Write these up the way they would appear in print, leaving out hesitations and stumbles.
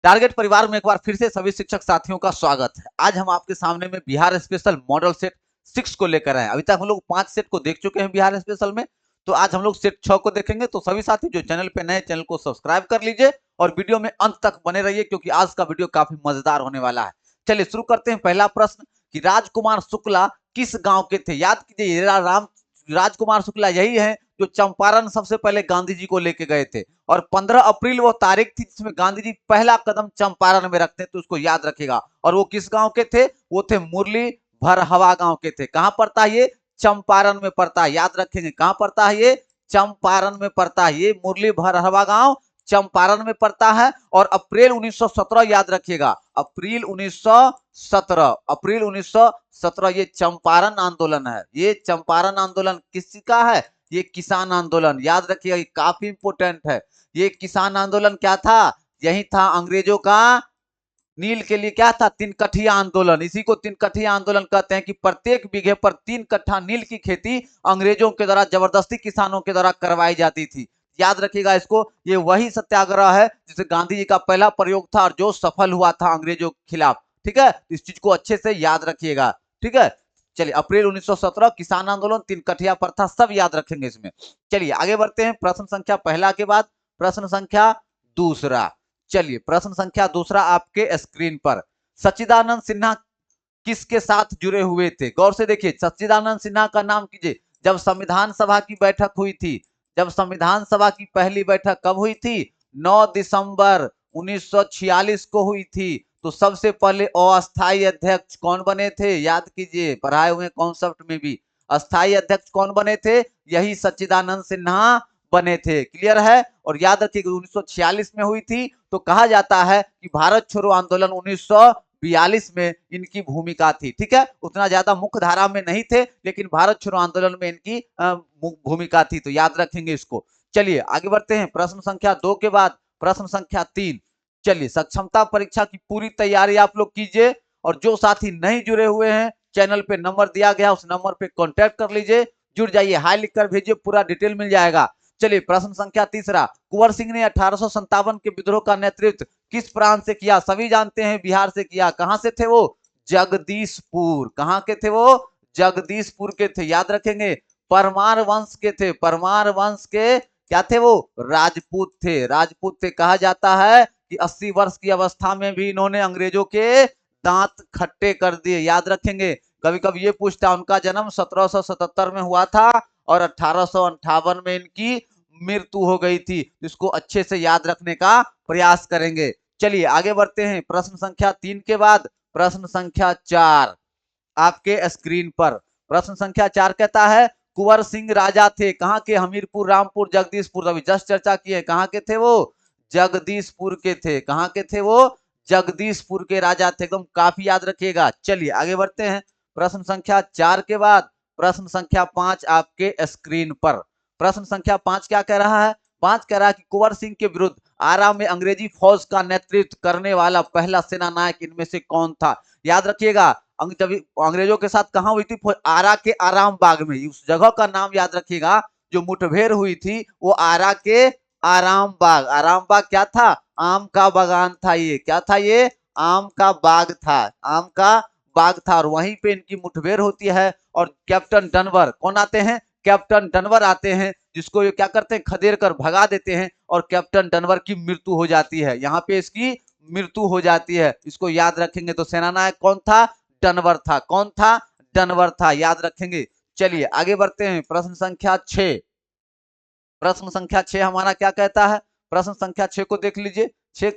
Target परिवार में एक बार फिर से सभी शिक्षक साथियों का स्वागत है। आज हम आपके सामने में बिहार स्पेशल मॉडल सेट 6 को लेकर आए। अभी तक हम लोग 5 सेट को देख चुके हैं बिहार स्पेशल में, तो आज हम लोग सेट 6 को देखेंगे। तो सभी साथी जो चैनल पे नए, चैनल को सब्सक्राइब कर लीजिए और वीडियो में अंत तक बने रहिए, क्योंकि आज का वीडियो काफी मजेदार होने वाला है। चलिए शुरू करते हैं। पहला प्रश्न कि राजकुमार शुक्ला किस गांव के थे? याद कीजिए, राजकुमार शुक्ला यही है जो चंपारण सबसे पहले गांधी जी को लेके गए थे, और 15 अप्रैल वो तारीख थी जिसमें गांधी जी पहला कदम चंपारण में रखते हैं, तो उसको याद रखेगा। और वो किस गांव के थे? वो थे मुरली भरहवा गांव के थे। कहां पड़ता है ये? चंपारण में पड़ता है। याद रखेंगे, कहां पड़ता है ये? चंपारण में पड़ता है। ये मुरली भरहवा गांव चंपारण में पड़ता है। और अप्रैल 1917 याद रखिएगा, अप्रैल 1917, अप्रैल 1917 ये चंपारण आंदोलन है। ये चंपारण आंदोलन किसका है? ये किसान आंदोलन। याद रखिएगा, ये काफी इंपोर्टेंट है। ये किसान आंदोलन क्या था? यही था अंग्रेजों का नील के लिए क्या था? 3 कठिया आंदोलन। इसी को 3 कठिया आंदोलन कहते हैं कि प्रत्येक बीघे पर 3 कट्ठा नील की खेती अंग्रेजों के द्वारा जबरदस्ती किसानों के द्वारा करवाई जाती थी। याद रखिएगा इसको। ये वही सत्याग्रह है जिसे गांधी जी का पहला प्रयोग था और जो सफल हुआ था अंग्रेजों के खिलाफ। ठीक है, इस चीज को अच्छे से याद रखिएगा। ठीक है, चलिए अप्रैल 1917 किसान आंदोलन, 3 कठिया प्रथा, सब याद रखेंगे इसमें। चलिए आगे बढ़ते हैं। प्रश्न संख्या पहला के बाद प्रश्न संख्या दूसरा। चलिए प्रश्न संख्या दूसरा आपके स्क्रीन पर। सच्चिदानंद सिन्हा किसके साथ जुड़े हुए थे? गौर से देखिए, सच्चिदानंद सिन्हा का नाम कीजिए। जब संविधान सभा की बैठक हुई थी, जब संविधान सभा की पहली बैठक कब हुई थी? 9 दिसंबर 1946 को हुई थी। तो सबसे पहले अस्थायी अध्यक्ष कौन बने थे? याद कीजिए, पढ़ाए हुए कॉन्सेप्ट में भी अस्थायी अध्यक्ष कौन बने थे? यही सच्चिदानंद सिन्हा बने थे। क्लियर है? और याद रखिए 1946 में हुई थी। तो कहा जाता है कि भारत छोड़ो आंदोलन 1942 में इनकी भूमिका थी। ठीक है, उतना ज्यादा मुख्य धारा में नहीं थे, लेकिन भारत छोड़ो आंदोलन में इनकी भूमिका थी। तो याद रखेंगे इसको। चलिए आगे बढ़ते हैं। प्रश्न संख्या 2 के बाद प्रश्न संख्या 3। चलिए, सक्षमता परीक्षा की पूरी तैयारी आप लोग कीजिए, और जो साथी नहीं जुड़े हुए हैं, चैनल पे नंबर दिया गया, उस नंबर पे कांटेक्ट कर लीजिए, जुड़ जाइए, हाई लिखकर भेजिए, पूरा डिटेल मिल जाएगा। चलिए प्रश्न संख्या तीसरा। कुंवर सिंह ने 1857 के विद्रोह का नेतृत्व किस प्रांत से किया? सभी जानते हैं, बिहार से किया। कहां से थे वो? जगदीशपुर। कहां के थे वो? जगदीशपुर के थे। याद रखेंगे, परमार वंश के थे। परमार वंश के क्या थे वो? राजपूत थे। राजपूत थे। कहा जाता है कि 80 वर्ष की अवस्था में भी इन्होंने अंग्रेजों के दांत खट्टे कर दिए। याद रखेंगे। कभी कभी ये पूछता, उनका जन्म 1777 में हुआ था और 1858 में इनकी मृत्यु हो गई थी। इसको अच्छे से याद रखने का प्रयास करेंगे। चलिए आगे बढ़ते हैं। प्रश्न संख्या 3 के बाद प्रश्न संख्या 4 आपके स्क्रीन पर। प्रश्न संख्या 4 कहता है, कुंवर सिंह राजा थे कहां के? हमीरपुर, रामपुर, जगदीशपुर। अभी जस्ट चर्चा की है। कहां के थे वो? जगदीशपुर के थे। कहां के थे वो? जगदीशपुर के राजा थे। एकदम काफी याद रखिएगा। चलिए आगे बढ़ते हैं। प्रश्न संख्या 4 के बाद प्रश्न संख्या 5 आपके स्क्रीन पर। प्रश्न संख्या 5 क्या कह रहा है? 5 कह रहा है कि कुंवर सिंह के विरुद्ध आरा में अंग्रेजी फौज का नेतृत्व करने वाला पहला सेना नायक इनमें से कौन था? याद रखिएगा, जब अंग्रेजों के साथ कहां हुई थी? आरा के आराम बाग में। उस जगह का नाम याद रखिएगा। जो मुठभेड़ हुई थी वो आरा के आराम बाग। आराम बाग क्या था? आम का बागान था। ये क्या था? ये आम का बाग था। आम का बाग था, और वहीं पे इनकी मुठभेड़ होती है। और कैप्टन डनवर कौन आते हैं? कैप्टन डनवर आते हैं, जिसको ये क्या करते हैं? खदेड़ कर भगा देते हैं, और कैप्टन डनवर की मृत्यु हो जाती है। यहाँ पे इसकी मृत्यु हो जाती है। इसको याद रखेंगे। तो सेनानायक कौन था? डनवर था। कौन था? डनवर था। याद रखेंगे। चलिए आगे बढ़ते हैं। प्रश्न संख्या 6। प्रश्न संख्या 6 हमारा क्या कहता है? प्रश्न संख्या 6 को देख लीजिए। 6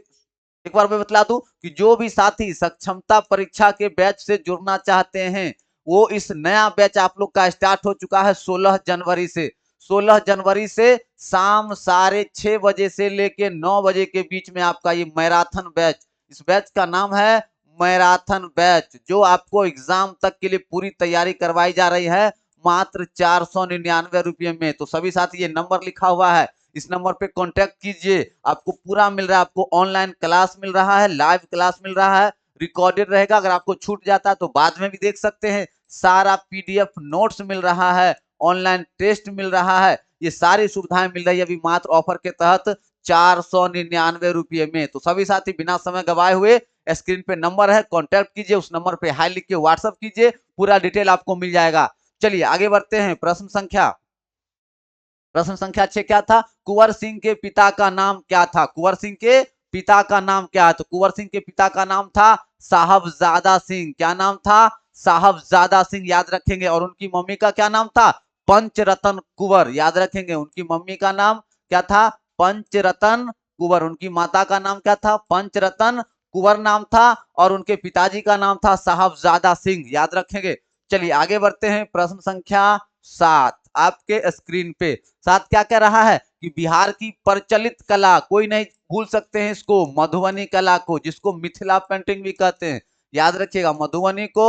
एक बार मैं बतला दूं कि जो भी साथी सक्षमता परीक्षा के बैच से जुड़ना चाहते हैं, वो इस नया बैच आप लोग का स्टार्ट हो चुका है 16 जनवरी से। 16 जनवरी से शाम 6:30 बजे से लेके 9 बजे के बीच में आपका ये मैराथन बैच, इस बैच का नाम है मैराथन बैच, जो आपको एग्जाम तक के लिए पूरी तैयारी करवाई जा रही है मात्र 499 रुपये में। तो सभी साथी ये नंबर लिखा हुआ है, इस नंबर पे कांटेक्ट कीजिए। आपको पूरा मिल रहा है, आपको ऑनलाइन क्लास मिल रहा है, लाइव क्लास मिल रहा है, रिकॉर्डेड रहेगा। अगर आपको छूट जाता है तो बाद में भी देख सकते हैं। सारा पीडीएफ नोट्स मिल रहा है, ऑनलाइन टेस्ट मिल रहा है। ये सारी सुविधाएं मिल रही है अभी मात्र ऑफर के तहत ₹499 में। तो सभी साथी बिना समय गवाए हुए स्क्रीन पे नंबर है, कांटेक्ट कीजिए, उस नंबर पे हाई लिख के व्हाट्सएप कीजिए, पूरा डिटेल आपको मिल जाएगा। चलिए आगे बढ़ते हैं। प्रश्न संख्या 6 क्या था? कुंवर सिंह के पिता का नाम क्या था? कुंवर सिंह के पिता का नाम क्या है? तो कुंवर सिंह के पिता का नाम था साहबजादा सिंह। क्या नाम था? साहबजादा सिंह, याद रखेंगे। और उनकी मम्मी का क्या नाम था? पंचरतन कुंवर, याद रखेंगे। उनकी मम्मी का नाम क्या था? पंचरतन कुंवर। उनकी माता का नाम क्या था? पंचरतन कुंवर नाम था। और उनके पिताजी का नाम था साहबजादा सिंह, याद रखेंगे। चलिए आगे बढ़ते हैं। प्रश्न संख्या 7 आपके स्क्रीन पे। 7 क्या कह रहा है कि बिहार की प्रचलित कला, कोई नहीं भूल सकते हैं इसको, मधुबनी कला को, जिसको मिथिला पेंटिंग भी कहते हैं, याद रखिएगा। मधुबनी को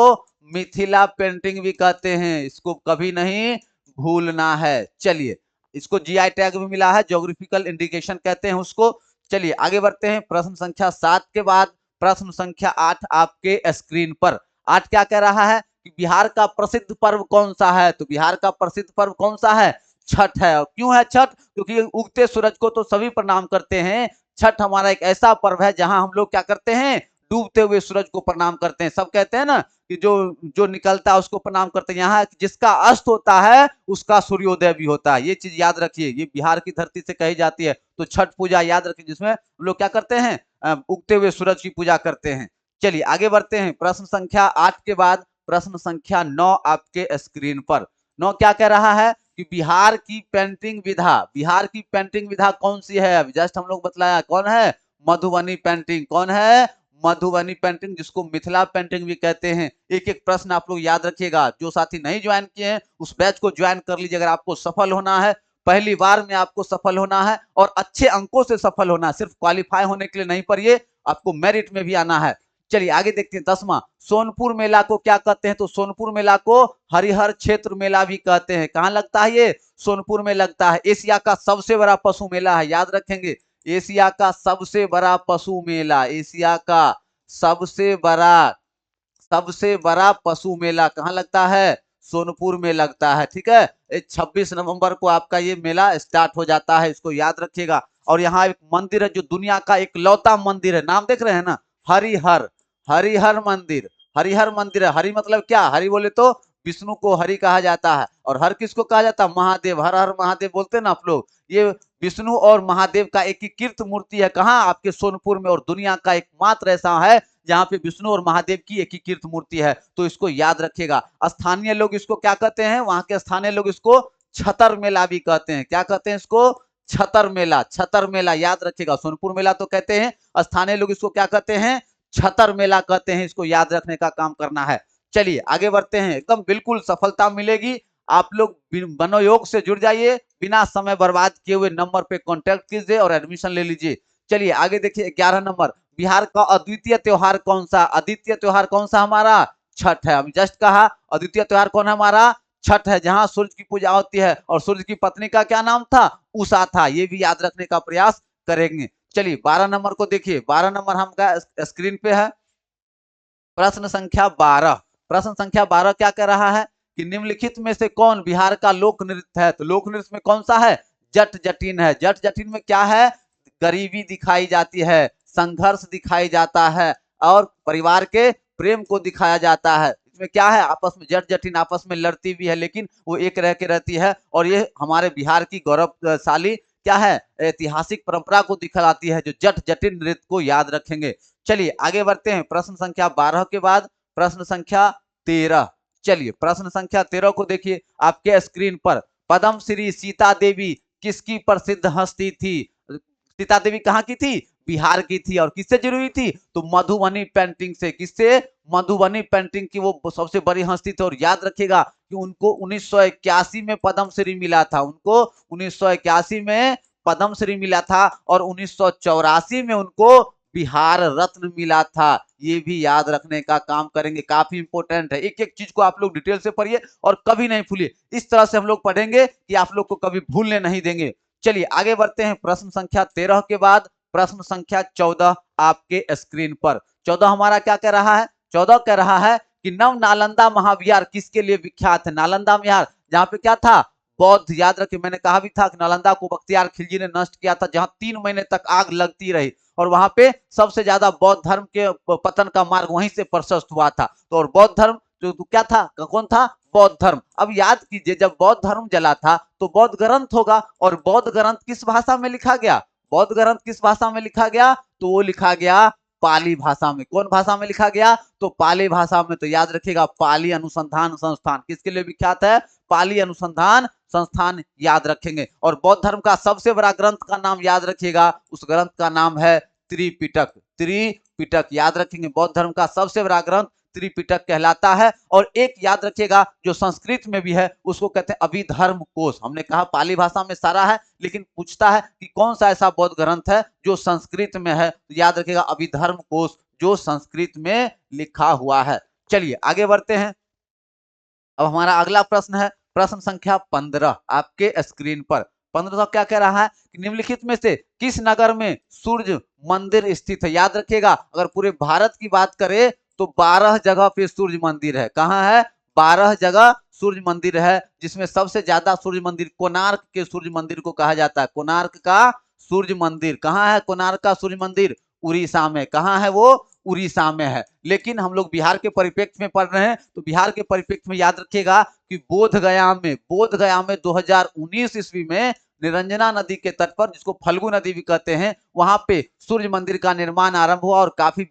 मिथिला पेंटिंग भी कहते हैं, इसको कभी नहीं भूलना है। चलिए, इसको जीआई टैग भी मिला है, ज्योग्राफिकल इंडिकेशन कहते हैं उसको। चलिए आगे बढ़ते हैं। प्रश्न संख्या 7 के बाद प्रश्न संख्या 8 आपके स्क्रीन पर। 8 क्या कह रहा है कि बिहार का प्रसिद्ध पर्व कौन सा है? तो बिहार का प्रसिद्ध पर्व कौन सा है? छठ है। और क्यों है छठ? क्योंकि उगते सूरज को तो सभी प्रणाम करते हैं। छठ हमारा एक ऐसा पर्व है जहां हम लोग क्या करते हैं? डूबते हुए सूरज को प्रणाम करते हैं। सब कहते हैं ना कि जो जो निकलता है उसको प्रणाम करते हैं। यहाँ जिसका अस्त होता है उसका सूर्योदय भी होता है, ये चीज याद रखिए। ये बिहार की धरती से कही जाती है। तो छठ पूजा याद रखिए, जिसमें लोग क्या करते हैं? उगते हुए सूरज की पूजा करते हैं। चलिए आगे बढ़ते हैं। प्रश्न संख्या 8 के बाद प्रश्न संख्या 9 आपके स्क्रीन पर। 9 क्या कह रहा है कि बिहार की पेंटिंग विधा कौन सी है? अभी जस्ट हम लोग बतलाया, कौन है? मधुबनी पेंटिंग। कौन है? मधुबनी पेंटिंग, जिसको मिथिला पेंटिंग भी कहते हैं। एक एक प्रश्न आप लोग याद रखिएगा। जो साथी नहीं ज्वाइन किए हैं उस बैच को ज्वाइन कर लीजिए। अगर आपको सफल होना है, पहली बार में आपको सफल होना है और अच्छे अंकों से सफल होना है, सिर्फ क्वालिफाई होने के लिए नहीं पढ़िए, आपको मेरिट में भी आना है। चलिए आगे देखते हैं। 10वां, सोनपुर मेला को क्या कहते हैं? तो सोनपुर मेला को हरिहर क्षेत्र मेला भी कहते हैं। कहां लगता है ये? सोनपुर में लगता है। एशिया का सबसे बड़ा पशु मेला है, याद रखेंगे। एशिया का सबसे बड़ा पशु मेला, एशिया का सबसे बड़ा पशु मेला कहां लगता है? सोनपुर में लगता है। ठीक है, 26 नवंबर को आपका ये मेला स्टार्ट हो जाता है, इसको याद रखिएगा। और यहाँ एक मंदिर है जो दुनिया का एक लौता मंदिर है, नाम देख रहे हैं ना? हरिहर हरिहर मंदिर। हरिहर मंदिर है। हरि मतलब क्या? हरि बोले तो विष्णु को हरि कहा जाता है। और हर किसको कहा जाता है? महादेव। हर हर महादेव बोलते हैं ना आप लोग। ये विष्णु और महादेव का एकीकृत मूर्ति है। कहाँ? आपके सोनपुर में। और दुनिया का एकमात्र ऐसा है जहां पे विष्णु और महादेव की एकीकृत मूर्ति है। तो इसको याद रखिएगा। स्थानीय लोग इसको क्या कहते हैं? वहां के स्थानीय लोग इसको छतर मेला भी कहते हैं। क्या कहते हैं इसको? छतर मेला। छतर मेला याद रखिएगा। सोनपुर मेला तो कहते हैं, स्थानीय लोग इसको क्या कहते हैं? छतर मेला कहते हैं। इसको याद रखने का काम करना है। चलिए आगे बढ़ते हैं। एकदम बिल्कुल सफलता मिलेगी। आप लोग मनोयोग से जुड़ जाइए, बिना समय बर्बाद किए हुए नंबर पे कांटेक्ट कीजिए और एडमिशन ले लीजिए। चलिए आगे देखिए। 11 नंबर, बिहार का अद्वितीय त्योहार कौन सा? अद्वितीय त्योहार कौन सा हमारा? छठ है। हम जस्ट कहा अद्वितीय त्योहार कौन है हमारा? छठ है, जहां सूर्य की पूजा होती है। और सूर्य की पत्नी का क्या नाम था? उषा था। ये भी याद रखने का प्रयास करेंगे। चलिए 12 नंबर को देखिए। 12 नंबर हमका स्क्रीन पे है। प्रश्न संख्या 12। प्रश्न संख्या 12 क्या कह रहा है कि निम्नलिखित में से कौन बिहार का लोक नृत्य है? तो लोक नृत्य में कौन सा है? जट जटिन है। जट जटिन में क्या है? गरीबी दिखाई जाती है, संघर्ष दिखाई जाता है और परिवार के प्रेम को दिखाया जाता है। इसमें क्या है? आपस में जट जटिन आपस में लड़ती भी है, लेकिन वो एक रह के रहती है। और ये हमारे बिहार की गौरवशाली क्या है? ऐतिहासिक परंपरा को दिखलाती है, जो जट जटिन नृत्य को याद रखेंगे। चलिए आगे बढ़ते हैं। प्रश्न संख्या 12 के बाद प्रश्न संख्या 13। चलिए प्रश्न संख्या 13 को देखिए आपके स्क्रीन पर। पद्म श्री सीता देवी किसकी प्रसिद्ध हस्ती थी? सीता देवी कहाँ की थी? बिहार की थी। और किससे जुड़ी हुई थी? तो मधुबनी पेंटिंग से। किससे? मधुबनी पेंटिंग की वो सबसे बड़ी हस्ती थी। और याद रखिएगा कि उनको 1981 में पद्मश्री मिला था। उनको 1981 में पद्मश्री मिला था और 1984 में उनको बिहार रत्न मिला था। ये भी याद रखने का काम करेंगे, काफी इंपॉर्टेंट है। एक एक चीज को आप लोग डिटेल से पढ़िए और कभी नहीं भूलिए। इस तरह से हम लोग पढ़ेंगे कि आप लोग को कभी भूलने नहीं देंगे। चलिए आगे बढ़ते हैं। प्रश्न संख्या 13 के बाद प्रश्न संख्या 14 आपके स्क्रीन पर। 14 हमारा क्या कह रहा है? 14 कह रहा है कि नव नालंदा महाविहार किसके लिए विख्यात है? नालंदा विहार, जहां पे क्या था? बौद्ध, याद रखिए मैंने कहा भी था कि नालंदा को बख्तियार खिलजी ने नष्ट किया था, जहां 3 महीने तक आग लगती रही और वहां पे सबसे ज्यादा बौद्ध धर्म के पतन का मार्ग वहीं से प्रशस्त हुआ था। तो और बौद्ध धर्म जो क्या था, कौन था, बौद्ध धर्म। अब याद कीजिए जब बौद्ध धर्म जला था तो बौद्ध ग्रंथ होगा, और बौद्ध ग्रंथ किस भाषा में लिखा गया, बौद्ध ग्रंथ किस भाषा में लिखा गया, तो वो लिखा गया पाली भाषा में। कौन भाषा में लिखा गया, तो पाली भाषा में। तो याद रखिएगा पाली अनुसंधान संस्थान किसके लिए विख्यात है, पाली अनुसंधान संस्थान याद रखेंगे। और बौद्ध धर्म का सबसे बड़ा ग्रंथ का नाम याद रखिएगा, उस ग्रंथ का नाम है त्रिपिटक। त्रिपिटक याद रखेंगे, बौद्ध धर्म का सबसे बड़ा ग्रंथ त्रिपिटक कहलाता है। और एक याद रखिएगा जो संस्कृत में भी है उसको कहते हैं अभिधर्म कोश। हमने कहा पाली भाषा में सारा है, लेकिन पूछता है कि कौन सा ऐसा बौद्ध ग्रंथ है जो संस्कृत में है, तो याद रखिएगा अभिधर्म कोश जो संस्कृत में लिखा हुआ है। चलिए आगे बढ़ते हैं। अब हमारा अगला प्रश्न है प्रश्न संख्या 15 आपके स्क्रीन पर। 15 क्या कह रहा है कि निम्नलिखित में से किस नगर में सूर्य मंदिर स्थित है। याद रखिएगा अगर पूरे भारत की बात करें तो 12 जगह पे सूर्य मंदिर है। कहाँ है, 12 जगह सूर्य मंदिर है, जिसमें सबसे ज्यादा सूर्य मंदिर कोणार्क के सूर्य मंदिर को कहा जाता है। कोणार्क का सूर्य मंदिर कहाँ है, कोणार्क का सूर्य मंदिर उड़ीसा में। कहाँ है वो, उड़ीसा में है। लेकिन हम लोग बिहार के परिप्रेक्ष्य में पढ़ रहे हैं, तो बिहार के परिप्रेक्ष्य में याद रखिएगा कि बोधगया में 2019 ईस्वी में निरंजना नदी के तट पर, जिसको फल्गु नदी भी कहते हैं, वहां पे सूर्य मंदिर का निर्माण आरंभ हुआ और काफी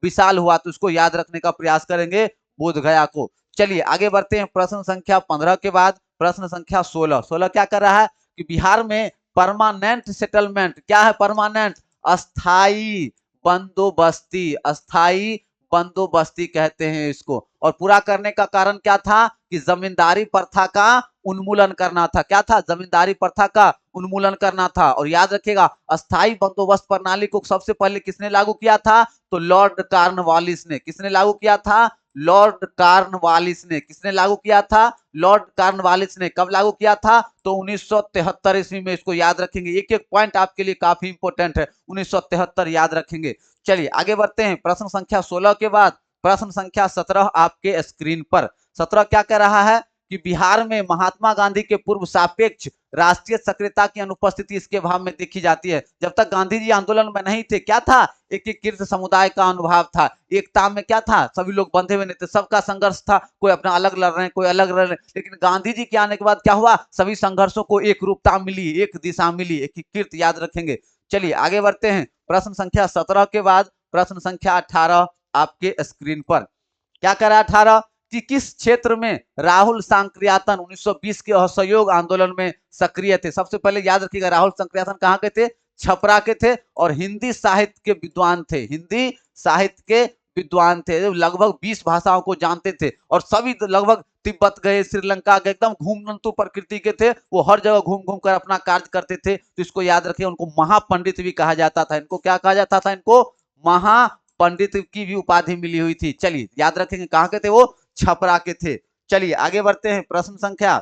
विशाल हुआ। तो उसको याद रखने का प्रयास करेंगे बोधगया को। चलिए आगे बढ़ते हैं। प्रश्न संख्या 15 के बाद प्रश्न संख्या 16 क्या कर रहा है कि बिहार में परमानेंट सेटलमेंट, क्या है परमानेंट, अस्थाई बंदोबस्ती, अस्थाई बंदोबस्ती कहते हैं इसको। और पूरा करने का कारण क्या था कि जमींदारी प्रथा का उन्मूलन करना था। क्या था, जमींदारी प्रथा का उन्मूलन करना था। और याद रखिएगा अस्थाई बंदोबस्त प्रणाली को सबसे पहले किसने लागू किया था, तो लॉर्ड कॉर्नवालिस ने। किसने लागू किया था, लॉर्ड कॉर्नवालिस ने। किसने लागू किया था, लॉर्ड कॉर्नवालिस ने। कब लागू किया था, तो 1973 ईस्वी में। इसको याद रखेंगे, एक एक पॉइंट आपके लिए काफी इंपोर्टेंट है, 1973 याद रखेंगे। चलिए आगे बढ़ते हैं। प्रश्न संख्या 16 के बाद प्रश्न संख्या 17 आपके स्क्रीन पर। 17 क्या कह रहा है कि बिहार में महात्मा गांधी के पूर्व सापेक्ष राष्ट्रीय सक्रियता की अनुपस्थिति इसके भाव में देखी जाती है। जब तक गांधी जी आंदोलन में नहीं थे, क्या था, एकीकृत समुदाय का अनुभव था। एकता में क्या था, सभी लोग बंधे हुए नहीं थे, सबका संघर्ष था, कोई अपना अलग लड़ रहे हैं, कोई अलग लड़ रहे हैं। लेकिन गांधी जी के आने के बाद क्या हुआ, सभी संघर्षों को एक रूपता मिली, एक दिशा मिली, एकीकृत याद रखेंगे। चलिए आगे बढ़ते हैं। प्रश्न संख्या 17 के बाद प्रश्न संख्या 18 आपके स्क्रीन पर। क्या कह रहा है 18 कि किस क्षेत्र में राहुल सांकृत्यायन 1920 के असहयोग आंदोलन में सक्रिय थे। सबसे पहले याद रखिएगा राहुल सांकृत्यायन कहाँ के थे, छपरा के थे, और हिंदी साहित्य के विद्वान थे। हिंदी साहित्य के विद्वान थे, लगभग 20 भाषाओं को जानते थे, और सभी लगभग तिब्बत गए, श्रीलंका गए, एकदम घूमंतु प्रकृति के थे। वो हर जगह घूम घूम कर अपना कार्य करते थे। तो इसको याद रखिए, उनको महापंडित भी कहा जाता था। इनको क्या कहा जाता था, इनको महापंडित की भी उपाधि मिली हुई थी। चलिए याद रखेंगे कहाँ के थे, वो छपरा के थे। चलिए आगे बढ़ते हैं। प्रश्न संख्या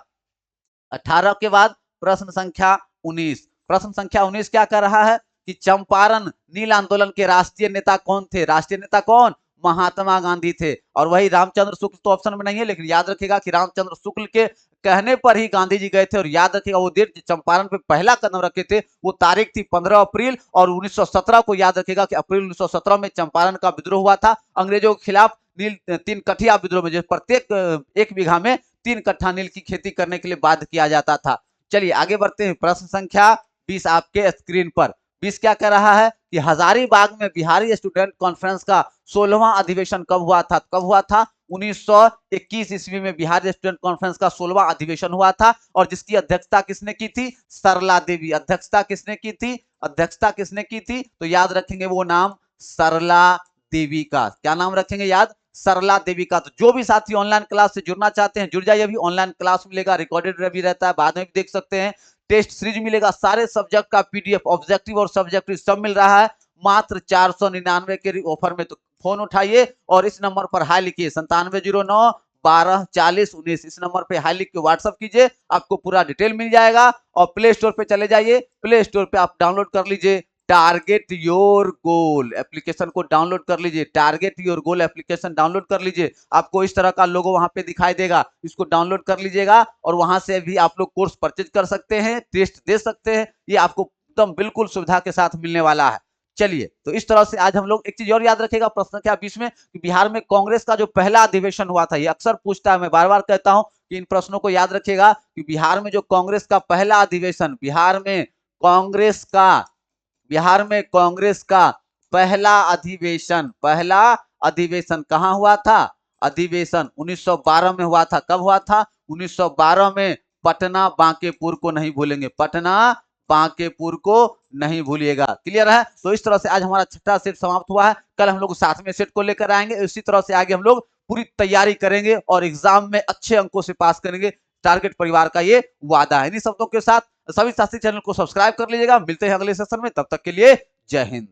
18 के बाद प्रश्न संख्या 19। प्रश्न संख्या 19 क्या कर रहा है कि चंपारण नील आंदोलन के राष्ट्रीय नेता कौन थे। राष्ट्रीय नेता कौन, महात्मा गांधी थे। और वही रामचंद्र शुक्ल तो ऑप्शन में नहीं है, लेकिन याद रखिएगा कि रामचंद्र शुक्ल के कहने पर ही गांधी जी गए थे। और याद रखिएगा वो डेट चंपारण पे पहला कदम रखे थे, वो तारीख थी 15 अप्रैल। और 1917 को याद रखिएगा कि अप्रैल 1917 में चंपारण का विद्रोह हुआ था अंग्रेजों के खिलाफ। नील 3 कठिया विद्रोह में प्रत्येक 1 बीघा में 3 कट्ठा नील की खेती करने के लिए बाध्य किया जाता था। चलिए आगे बढ़ते हैं। प्रश्न संख्या 20 आपके स्क्रीन पर। 20 क्या कह रहा है कि हजारीबाग में बिहारी स्टूडेंट कॉन्फ्रेंस का 16वां अधिवेशन कब हुआ था। कब हुआ था, 1921 ईस्वी में बिहार स्टूडेंट कॉन्फ्रेंस का 16वां अधिवेशन हुआ था। और जिसकी अध्यक्षता किसने की थी, सरला देवी। अध्यक्षता किसने की थी, अध्यक्षता किसने की थी, तो याद रखेंगे वो नाम सरला देवी का। क्या नाम रखेंगे याद, सरला देवी का। तो जो भी साथी ऑनलाइन क्लास से जुड़ना चाहते हैं जुड़ जाइए। अभी ऑनलाइन क्लास मिलेगा, रिकॉर्डेड भी रहता है, बाद में भी देख सकते हैं। टेस्ट सीरीज मिलेगा, सारे सब्जेक्ट का पीडीएफ, ऑब्जेक्टिव और सब्जेक्टिव सब मिल रहा है मात्र 499 के ऑफर में। तो फोन उठाइए और इस नंबर पर हाई लिखिए 9709 12 40 19। इस नंबर पे हाई लिख के व्हाट्सअप कीजिए, आपको पूरा डिटेल मिल जाएगा। और प्ले स्टोर पे चले जाइए, प्ले स्टोर पे आप डाउनलोड कर लीजिए टारगेट योर गोल एप्लीकेशन को डाउनलोड कर लीजिए। Target your goal application download कर लीजिए। आपको इस तरह का लोगो वहां पे दिखाई देगा, इसको डाउनलोड कर लीजिएगा और वहां से भी आप लोग कोर्स परचेज कर सकते हैं, टेस्ट दे सकते हैं। ये आपको एकदम बिल्कुल सुविधा के साथ मिलने वाला है। चलिए, तो इस तरह से आज हम लोग एक चीज और याद रखेगा प्रश्न संख्या 20 में कि बिहार में कांग्रेस का जो पहला अधिवेशन हुआ था, ये अक्सर पूछता है, मैं बार बार कहता हूं कि इन प्रश्नों को याद रखिएगा कि बिहार में जो कांग्रेस का पहला अधिवेशन, बिहार में कांग्रेस का पहला अधिवेशन कहां हुआ था? अधिवेशन 1912 में हुआ था। कब हुआ था? 1912 में। पटना बांकेपुर को नहीं भूलेंगे, पटना बांकेपुर को नहीं भूलिएगा। क्लियर है? तो इस तरह से आज हमारा छठा सेट समाप्त हुआ है। कल हम लोग सातवें सेट को लेकर आएंगे। इसी तरह से आगे हम लोग पूरी तैयारी करेंगे और एग्जाम में अच्छे अंकों से पास करेंगे। टारगेट परिवार का ये वादा है। इन्हीं शब्दों के साथ सभी साथी चैनल को सब्सक्राइब कर लीजिएगा। मिलते हैं अगले सेशन में, तब तक के लिए जय हिंद।